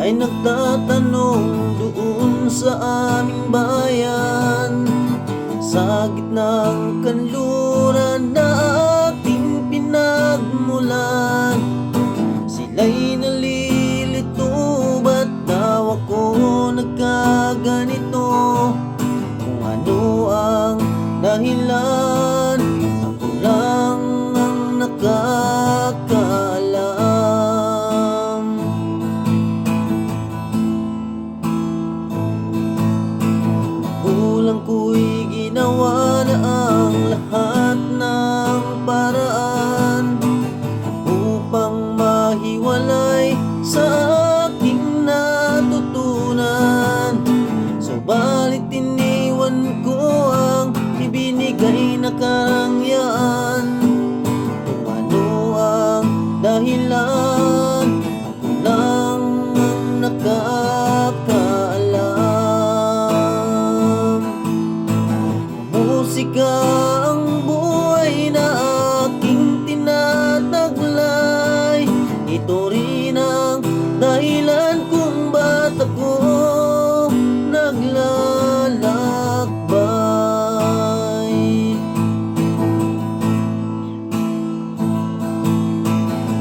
ay nagtatanong doon sa aming bayan, sa gitnang kanluran na ating pinagmulan. Sila'y nalilito, ba't daw ako nagkaganito? Kung ano ang dahilan, ako lang ang nakakaalam. Magulang ko'y ginawa na ang lahat ng paraan upang mahiwalay sa aking natutunan. Subalit iniwan ko ang ibinigay na karangyaan. Kung ano ang dahilan, ako lang ang nakakaalam. Musika ang buhay na aking tinataglay. Ito rin ang dahilan kung ba't ako naglalakbay.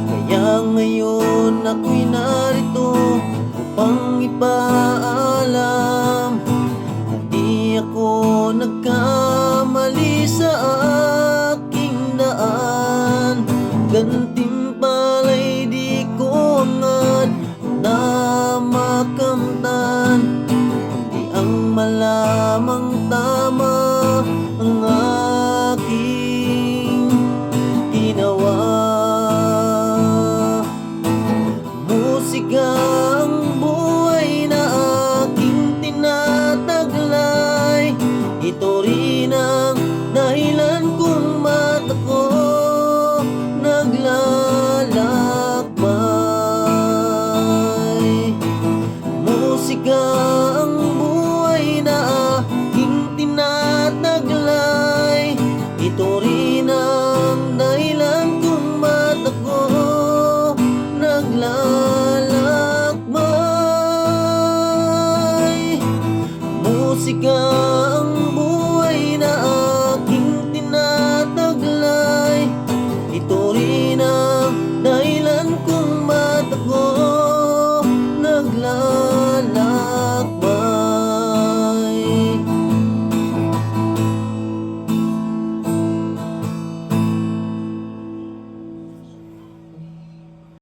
Kaya ngayon ako'y narito upang